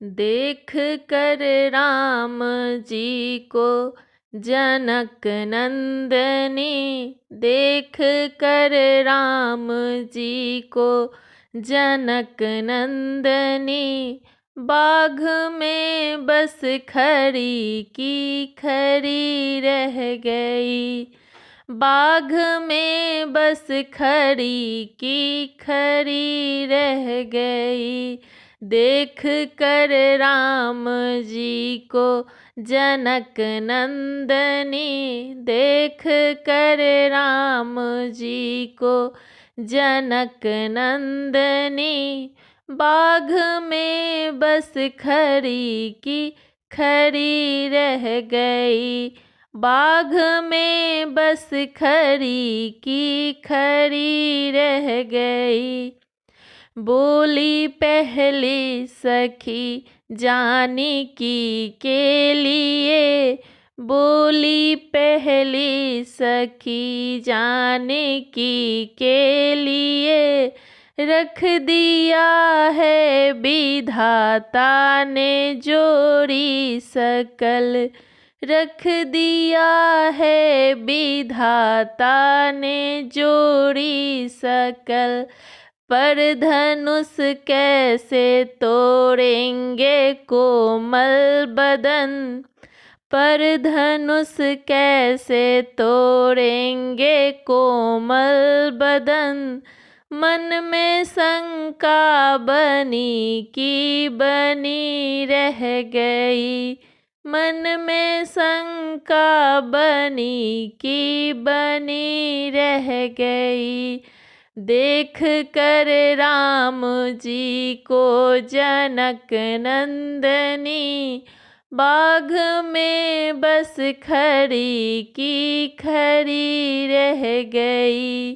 देख कर राम जी को जनक नंदनी, देख कर राम जी को जनक नंदनी, बाघ में बस खरी की खरी रह गई, बाघ में बस खरी की खरी रह गई। देख कर राम जी को जनक नंदनी, देख कर राम जी को जनक नंदनी, बाघ में बस खरी की खरी रह गई, बाघ में बस खरी की खरी रह गई। बोली पहली सखी जानकी के लिए, बोली पहली सखी जानकी के लिए, रख दिया है विधाता ने जोड़ी सकल, रख दिया है विधाता ने जोड़ी सकल, पर धनुष कैसे तोड़ेंगे कोमल बदन, पर धनुष कैसे तोड़ेंगे कोमल बदन। मन में शंका बनी की बनी रह गई, मन में शंका बनी की बनी रह गई। देख कर राम जी को जनक नंदनी, बाघ में बस खरी की खरी रह गई,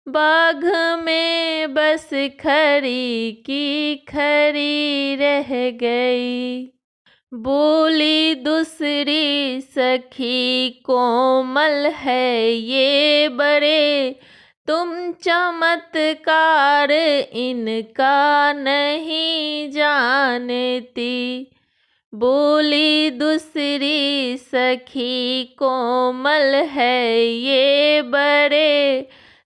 बाघ में बस खरी की खरी रह गई। बोली दूसरी सखी कोमल है ये बड़े, तुम चमत्कार इनका नहीं जानती। बोली दूसरी सखी कोमल है ये बड़े,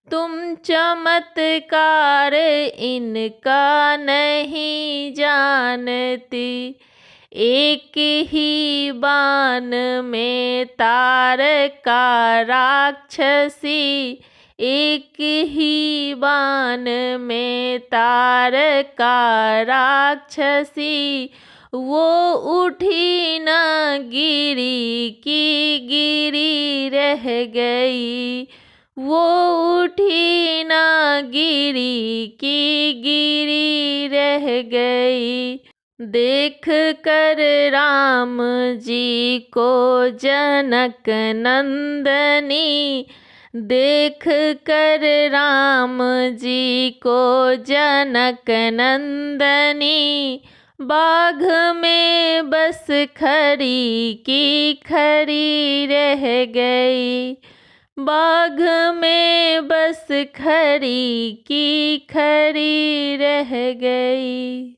तुम चमत्कार इनका नहीं जानती। एक ही बाण में तारका राक्षसी, एक ही बाण में तारका राक्षसी, वो उठी न गिरी की गिरी रह गई, वो उठी न गिरी की गिरी रह गई। देख कर राम जी को जनक नंदनी, देख कर राम जी को जनक नंदनी, बाघ में बस खरी की खरी रह गई, बाघ में बस खरी की खरी रह गई।